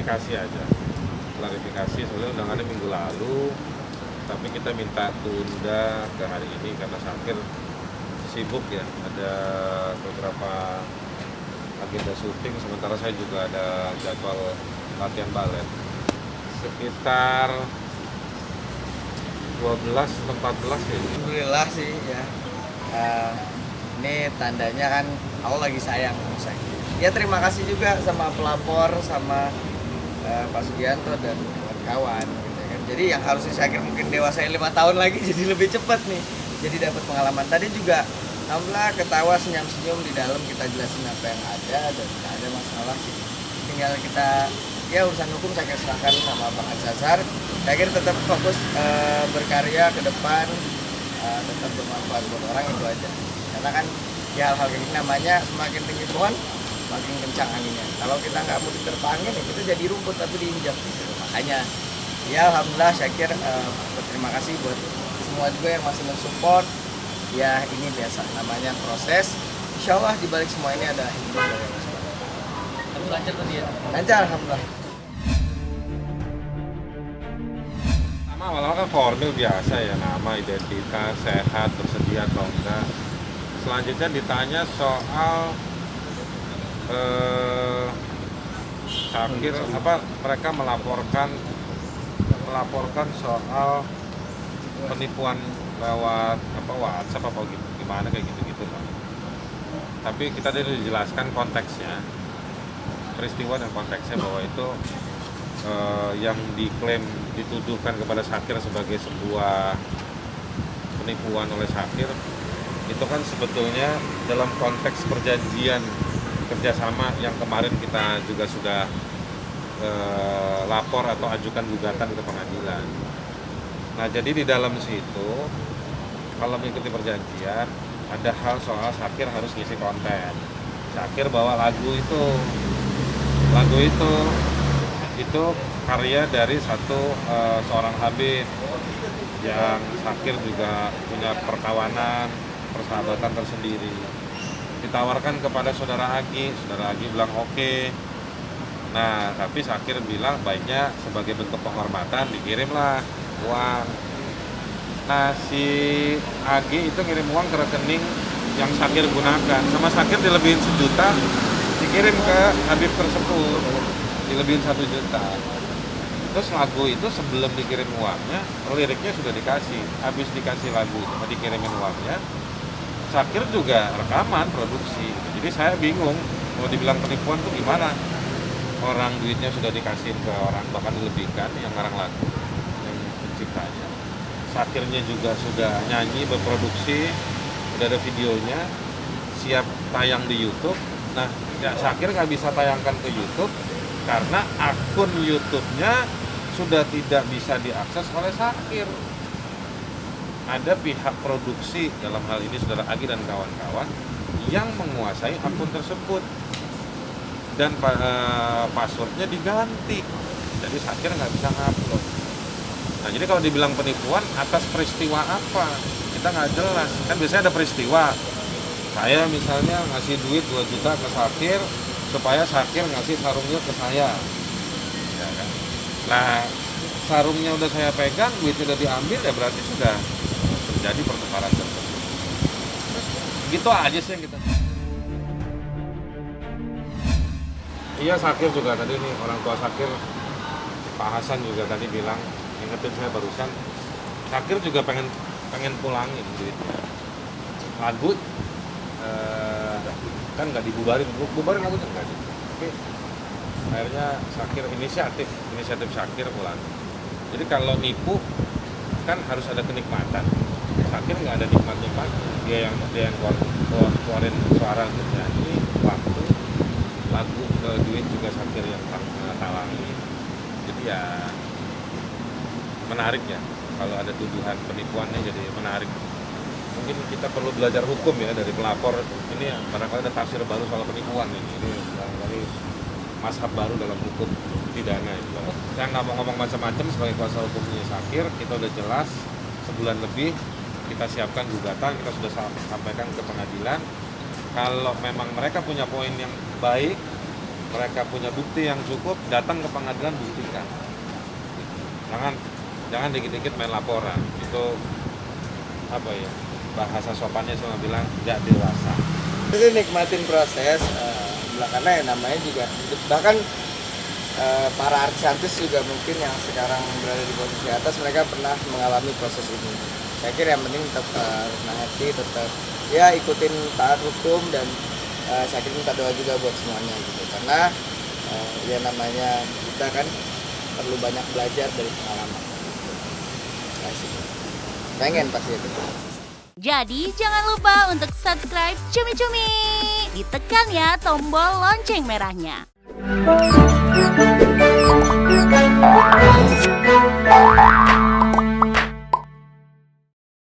klarifikasi aja. Klarifikasi soalnya undangannya minggu lalu, tapi kita minta tunda ke hari ini karena Syakir sibuk ya, ada beberapa agenda syuting, sementara saya juga ada jadwal latihan balet. Sekitar 12 atau 14 ya. Alhamdulillah sih ya. Ini tandanya kan Allah lagi sayang sama saya. Ya terima kasih juga sama pelapor, sama Pak Sugianto dan kawan-kawan gitu kan. Jadi yang harusnya saya mungkin dewasain 5 tahun lagi jadi lebih cepat nih. Jadi dapat pengalaman. Tadi juga alhamdulillah ketawa senyum-senyum di dalam, kita jelasin apa yang ada dan tidak ada masalah sih. Tinggal kita ya urusan hukum saya serahkan sama Bang Azhar. Saya kira tetap fokus berkarya ke depan, tetap bermanfaat buat orang, itu aja. Karena kan ya hal-hal kayak gini namanya semakin tinggi pohon makin kencang anginnya. Kalau kita nggak mau diterpa angin ya kita jadi rumput tapi diinjak gitu. Makanya ya alhamdulillah Syakir berterima kasih buat semua juga yang masih mensupport. Ya ini biasa namanya proses. Insya Allah dibalik semua ini ada hikmah dari Allah Subhanahu wa Ta'ala. Tapi lancar tadi ya? Lancar alhamdulillah. Awal-awal kan formil biasa ya, nama, identitas, sehat, bersedia atau enggak. Selanjutnya ditanya soal Syakir mereka melaporkan soal penipuan lewat WhatsApp apa gimana kayak gitu Pak. Tapi kita tadi dijelaskan konteksnya, peristiwa dan konteksnya bahwa itu yang diklaim dituduhkan kepada Syakir sebagai sebuah penipuan oleh Syakir itu kan sebetulnya dalam konteks perjanjian kerjasama yang kemarin kita juga sudah lapor atau ajukan gugatan ke pengadilan. Nah jadi di dalam situ kalau mengikuti perjanjian ada hal soal Syakir harus ngisi konten. Syakir bawa lagu itu karya dari seorang Habib yang Syakir juga punya persahabatan tersendiri. Ditawarkan kepada Saudara Agi bilang oke. Nah tapi Syakir bilang baiknya sebagai bentuk penghormatan dikirimlah uang. Nah si Agi itu ngirim uang ke rekening yang Syakir gunakan, sama Syakir dilebihin 1 juta dikirim ke Habib tersebut, dilebihin 1 juta. Terus lagu itu sebelum dikirim uangnya, liriknya sudah dikasih. Habis dikasih lagu itu, dikirimin uangnya, Syakir juga rekaman, produksi. Jadi saya bingung, mau dibilang penipuan tuh gimana? Orang duitnya sudah dikasihin ke orang, bahkan dilebihkan yang ngarang lagu, yang penciptanya. Syakirnya juga sudah nyanyi, berproduksi, udah ada videonya, siap tayang di YouTube. Nah, ya Syakir nggak bisa tayangkan ke YouTube karena akun YouTube-nya sudah tidak bisa diakses oleh Syakir. Ada pihak produksi, dalam hal ini Saudara Agi dan kawan-kawan, yang menguasai akun tersebut dan passwordnya diganti, jadi Syakir nggak bisa ngupload. Nah jadi kalau dibilang penipuan atas peristiwa apa, kita nggak jelas. Kan biasanya ada peristiwa, saya misalnya ngasih duit 2 juta ke Syakir supaya Syakir ngasih sarungnya ke saya, ya kan? Nah sarungnya udah saya pegang, duitnya udah diambil, ya berarti sudah terjadi pertukaran tersebut. Gitu aja sih yang kita. Iya, Syakir juga tadi nih, orang tua Syakir, Pak Hasan juga tadi bilang, ingetin saya barusan, Syakir juga pengen pulangin duitnya. Lagu kan nggak dibubarin lagunya nggak sih. Tapi akhirnya Syakir inisiatif Syakir pulang. Jadi kalau nipu kan harus ada kenikmatan. Syakir nggak ada nikmat, dia yang keluarin suara untuk nyanyi, waktu, lagu, duit juga Syakir yang talangi. Jadi ya menarik ya kalau ada tuduhan penipuannya, jadi menarik. Mungkin kita perlu belajar hukum ya dari pelapor ini ya, barangkali ada tafsir baru soal penipuan ini barangkali mazhab baru dalam hukum pidana itu. Saya nggak mau ngomong macam-macam sebagai kuasa hukumnya Syakir, kita udah jelas sebulan lebih kita siapkan gugatan, kita sudah sampaikan ke pengadilan. Kalau memang mereka punya poin yang baik, mereka punya bukti yang cukup, datang ke pengadilan buktikan. Jangan dikit-dikit main laporan. Itu apa ya? Bahasa sopannya cuma bilang nggak dewasa. Jadi nikmatin proses, karena ya namanya juga bahkan para artis juga mungkin yang sekarang berada di posisi atas, mereka pernah mengalami proses ini. Saya kira yang penting tetap rendah hati, tetap ya ikutin taat hukum, dan saya kira minta doa juga buat semuanya gitu, karena ya namanya kita kan perlu banyak belajar dari pengalaman. Pengen pasti itu. Jadi jangan lupa untuk subscribe Cumi Cumi. Ditekan ya tombol lonceng merahnya.